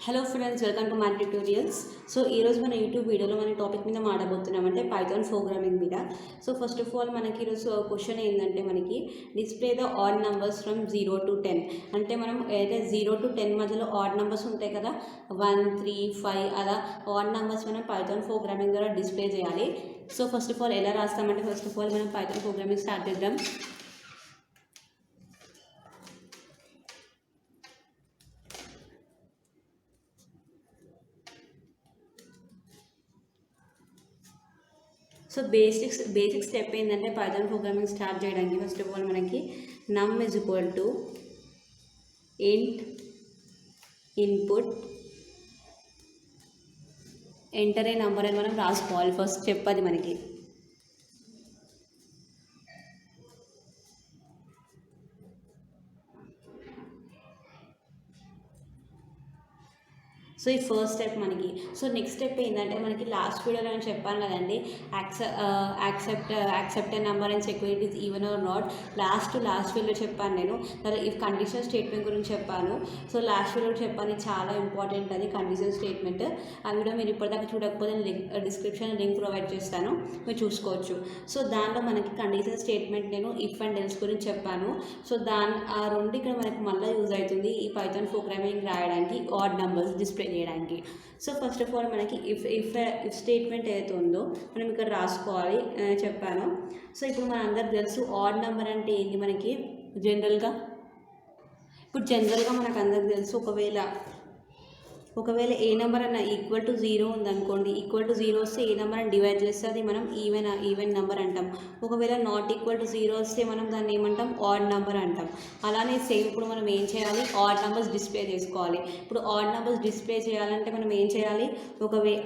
Hello friends, welcome to my tutorials. So ఈరోజు మన YouTube వీడియోలో మన టాపిక్ మీద మాట్లాడబోతున్నామంటే పైథాన్ ప్రోగ్రామింగ్ మీద. సో ఫస్ట్ ఆఫ్ ఆల్ మనకి ఈరోజు క్వశ్చన్ ఏంటంటే మనకి display the odd numbers from 0 to 10. అంటే మనం ఏదైతే 0 to 10 మధ్యలో ఆడ్ నెంబర్స్ ఉంటాయి కదా, 1, 3, 5 అలా ఆడ్ నెంబర్స్ మనం పైథాన్ ప్రోగ్రామింగ్ ద్వారా డిస్ప్లే చేయాలి. సో ఫస్ట్ ఆఫ్ ఆల్ ఎలా రాస్తామంటే ఫస్ట్ ఆఫ్ ఆల్ మనం పైథాన్ ప్రోగ్రామింగ్ స్టార్ట్ చేద్దాం. సో బేసిక్ స్టెప్ ఏంటంటే పైథాన్ ప్రోగ్రామింగ్ స్టార్ట్ చేయడానికి ఫస్ట్ ఆఫ్ ఆల్ మనకి నమ్ ఈజ్ ఈక్వల్ టు ఇంట్ ఇన్పుట్ ఎంటర్ ఏ నంబర్ అని మనం రాసుకోవాలి. ఫస్ట్ స్టెప్ అది మనకి. సో ఈ ఫస్ట్ స్టెప్ మనకి. సో నెక్స్ట్ స్టెప్ ఏంటంటే మనకి లాస్ట్ వీడియోలో నేను చెప్పాను కదండి, accept number and check it is even or not. Last వీడియోలో చెప్పాను నేను. ఇఫ్ కండిషన్ స్టేట్మెంట్ గురించి చెప్పాను. సో లాస్ట్ వీడియోలో చెప్పాను, చాలా ఇంపార్టెంట్ అది కండిషన్ స్టేట్మెంట్. ఆ వీడియో మీరు ఇప్పటిదాకా చూడకపోతే డిస్క్రిప్షన్ లింక్ ప్రొవైడ్ చేస్తాను, మీరు చూసుకోవచ్చు. సో దాంట్లో మనకి కండిషన్ స్టేట్మెంట్ నేను ఇఫ్ అండ్ ఎల్స్ గురించి చెప్పాను. సో ఆ రెండు ఇక్కడ మనకి మళ్ళీ యూజ్ అవుతుంది ఈ పైథాన్ ప్రోగ్రామింగ్ రాయడానికి, ఆడ్ నెంబర్స్ డిస్ప్లే చేయడానికి. సో ఫస్ట్ ఆఫ్ ఆల్ మనకి ఇఫ్ స్టేట్మెంట్ ఏదైతే ఉందో మనం ఇక్కడ రాసుకోవాలి చెప్పాను. సో ఇప్పుడు మన అందరికి తెలుసు ఆడ్ నెంబర్ అంటే ఏంటి మనకి జనరల్గా. మనకు అందరికి తెలుసు, ఒకవేళ ఏ నెంబర్ అన్న ఈక్వల్ టు 0 ఉందనుకోండి, ఈక్వల్ టు 0 వస్తే ఏ నెంబర్ అని డివైడ్ చేస్తే అది మనం ఈవెన్ నెంబర్ అంటాం. ఒకవేళ నాట్ ఈక్వల్ టు 0 వస్తే మనం దాన్ని ఏమంటాం, ఆడ్ నెంబర్ అంటాం. అలానే సేమ్ ఇప్పుడు మనం ఏం చేయాలి, ఆడ్ నెంబర్స్ డిస్ప్లే చేసుకోవాలి. ఇప్పుడు ఆడ్ నెంబర్స్ డిస్ప్లే చేయాలంటే మనం ఏం చేయాలి,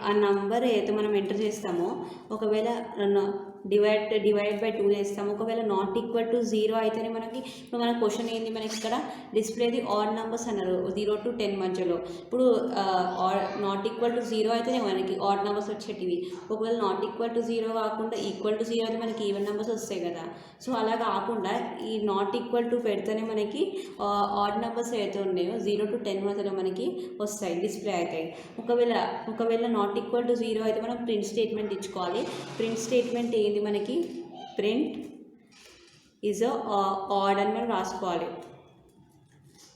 ఆ నెంబర్ ఏదైతే మనం ఎంటర్ చేస్తామో ఒకవేళ డివైడ్ బై 2 చేస్తాము. ఒకవేళ నాట్ ఈక్వల్ టు 0 అయితేనే మనకి, ఇప్పుడు మన క్వశ్చన్ ఏంది మనకి ఇక్కడ డిస్ప్లేది ఆడ్ నెంబర్స్ అన్నారు 0 to 10 మధ్యలో. ఇప్పుడు నాట్ ఈక్వల్ టు 0 అయితేనే మనకి ఆడ్ నెంబర్స్ వచ్చేటివి. ఒకవేళ నాట్ ఈక్వల్ టు 0 కాకుండా ఈక్వల్ టు 0 అయితే మనకి ఈవెన్ నెంబర్స్ వస్తాయి కదా. సో అలా కాకుండా ఈ నాట్ ఈక్వల్ టు పెడితేనే మనకి ఆడ్ నెంబర్స్ ఏవైతే ఉన్నాయో 0 to 10 మధ్యలో మనకి వస్తాయి, డిస్ప్లే అవుతాయి. ఒకవేళ నాట్ ఈక్వల్ టు 0 అయితే మనం ప్రింట్ స్టేట్మెంట్ ఇచ్చుకోవాలి. ప్రింట్ స్టేట్మెంట్ ఏంది మనకి, ప్రింట్ ఈజ్ ఆడ్ అని మనం రాసుకోవాలి.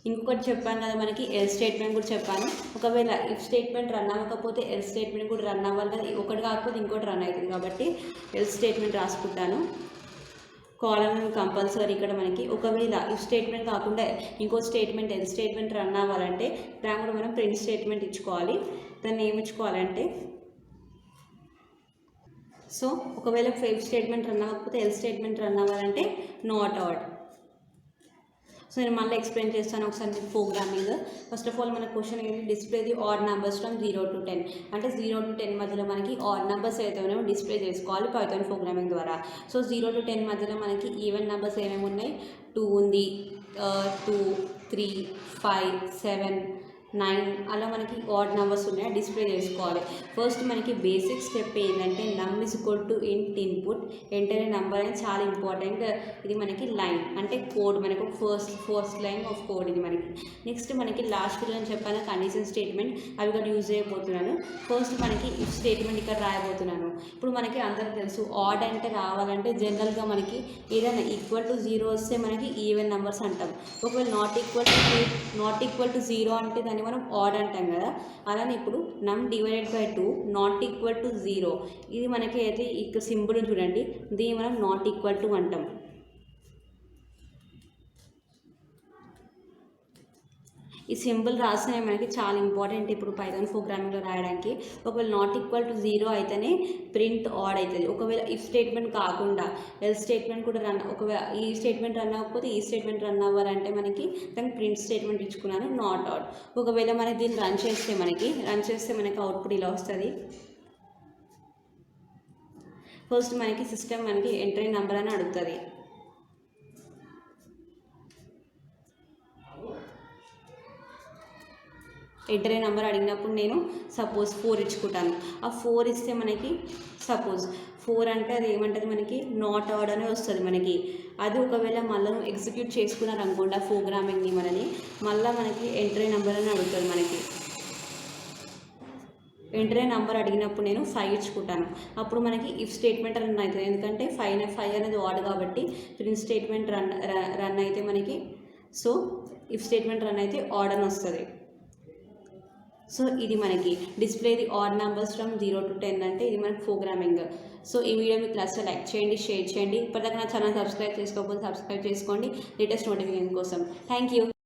ఇంకొకటి చెప్పాను కదా మనకి ఎల్ స్టేట్మెంట్ కూడా చెప్పాను. ఒకవేళ ఇఫ్ స్టేట్మెంట్ రన్ అవ్వకపోతే ఎల్ స్టేట్మెంట్ కూడా రన్ అవ్వాలి కదా, ఒకటి కాకపోతే ఇంకోటి రన్ అవుతుంది కాబట్టి ఎల్ స్టేట్మెంట్ రాసుకుంటాను. కాలమ్ కంపల్సరీ ఇక్కడ మనకి. ఒకవేళ ఇఫ్ స్టేట్మెంట్ కాకుండా ఇంకో స్టేట్మెంట్ ఎల్ స్టేట్మెంట్ రన్ అవ్వాలంటే దాన్ని కూడా మనం ప్రింట్ స్టేట్మెంట్ ఇచ్చుకోవాలి. దాన్ని ఏమి ఇచ్చుకోవాలంటే, సో ఒకవేళ ఇఫ్ స్టేట్మెంట్ రన్ అవ్వకపోతే ఎల్ స్టేట్మెంట్ రన్ అవ్వాలంటే నాట్ ఆడ్. సో నేను మళ్ళీ ఎక్స్ప్లెయిన్ చేస్తాను ఒకసారి ప్రోగ్రామింగ్. ఫస్ట్ ఆఫ్ ఆల్ మన క్వశ్చన్ ఏంటి, display the odd numbers from 0 to 10. అంటే 0 to 10 మధ్యలో మనకి ఆడ్ నెంబర్స్ అయితే ఉన్నాయో డిస్ప్లే చేసుకోవాలి పైథాన్ ప్రోగ్రామింగ్ ద్వారా. సో 0 to 10 మధ్యలో మనకి ఈవెన్ నెంబర్స్ ఏమేమి ఉన్నాయి, 2 ఉంది, 2, 3, 5, 7, 9 అలా మనకి ఆడ్ నెంబర్స్ ఉన్నాయి, డిస్ప్లే చేసుకోవాలి. ఫస్ట్ మనకి బేసిక్ స్టెప్ ఏంటంటే నమ్ ఈజ్ ఈక్వల్ టు ఇంట్ ఇన్పుట్ ఎంటర్ ఏ నెంబర్ అని చాలా ఇంపార్టెంట్. ఇది మనకి లైన్ అంటే కోడ్, మనకు ఫస్ట్ లైన్ ఆఫ్ కోడ్ ఇది మనకి. నెక్స్ట్ మనకి లాస్ట్ అని చెప్పాను కండిషన్ స్టేట్మెంట్, అవి కూడా యూజ్ చేయబోతున్నాను. ఫస్ట్ మనకి ఇఫ్ స్టేట్మెంట్ ఇక్కడ రాయబోతున్నాను. ఇప్పుడు మనకి అందరికి తెలుసు ఆడ్ అంటే రావాలంటే జనరల్గా మనకి ఏదైనా ఈక్వల్ టు 0 వస్తే మనకి ఈవెన్ నెంబర్స్ అంటాం. ఒకవేళ నాట్ ఈక్వల్ టు 0 అంటే దాన్ని మనం ఆడ్ అంటాం కదా. అలానే ఇప్పుడు నమ్ divided by 2 not equal to 0, ఇది మనకి అయితే ఇక్కడ సింబల్ చూడండి, దీన్ని మనం నాట్ ఈక్వల్ టు అంటాం. ఈ సింబల్ రాస్తేనే మనకి చాలా ఇంపార్టెంట్ ఇప్పుడు పైథాన్ ప్రోగ్రామింగ్లో రాయడానికి. ఒకవేళ నాట్ ఈక్వల్ టు 0 అయితేనే ప్రింట్ ఆడ్ అవుతుంది. ఒకవేళ ఇఫ్ స్టేట్మెంట్ కాకుండా ఎల్ స్టేట్మెంట్ కూడా ఒకవేళ ఈ స్టేట్మెంట్ రన్ అవ్వకపోతే ఈ స్టేట్మెంట్ రన్ అవ్వాలంటే మనకి దానికి ప్రింట్ స్టేట్మెంట్ ఇచ్చుకున్నాను, నాట్ ఆడ్. ఒకవేళ మనకి దీన్ని రన్ చేస్తే మనకి అవుట్పుట్ ఇలా వస్తుంది. ఫస్ట్ మనకి సిస్టమ్ మనకి ఎంటర్ ఏ నెంబర్ అని అడుగుతుంది. ఎంటర్ ఏ నెంబర్ అడిగినప్పుడు నేను సపోజ్ 4 ఇచ్చుకుంటాను. ఆ 4 ఇస్తే మనకి సపోజ్ 4 అంటే అది ఏమంటుంది మనకి నాట్ ఆడ్ అనే వస్తుంది మనకి. అది ఒకవేళ మళ్ళీ ఎగ్జిక్యూట్ చేసుకున్నారు అనుకోండి ఆ ప్రోగ్రామింగ్ని మళ్ళీ మనకి ఎంటర్ ఏ నెంబర్ అని అడుగుతుంది మనకి. ఎంటర్ ఏ నెంబర్ అడిగినప్పుడు నేను 5 ఇచ్చుకుంటాను. అప్పుడు మనకి ఇఫ్ స్టేట్మెంట్ రన్ అవుతుంది. ఎందుకంటే 5 అనేది ఆడ్ కాబట్టి ప్రింట్ స్టేట్మెంట్ రన్ అయితే మనకి సో ఇఫ్ స్టేట్మెంట్ రన్ అయితే ఆడ్ అని వస్తుంది. సో ఇది మనకి display the odd numbers from 0 to 10 అంటే ఇది మనకి ప్రోగ్రామింగ్. సో ఈ వీడియో మీకు క్లాస్లో లైక్ చేయండి, షేర్ చేయండి. ఇప్పటిదాకా నా ఛానల్ సబ్స్క్రైబ్ చేసుకోకపోతే సబ్స్క్రైబ్ చేసుకోండి లేటెస్ట్ నోటిఫికేషన్ కోసం. Thank you.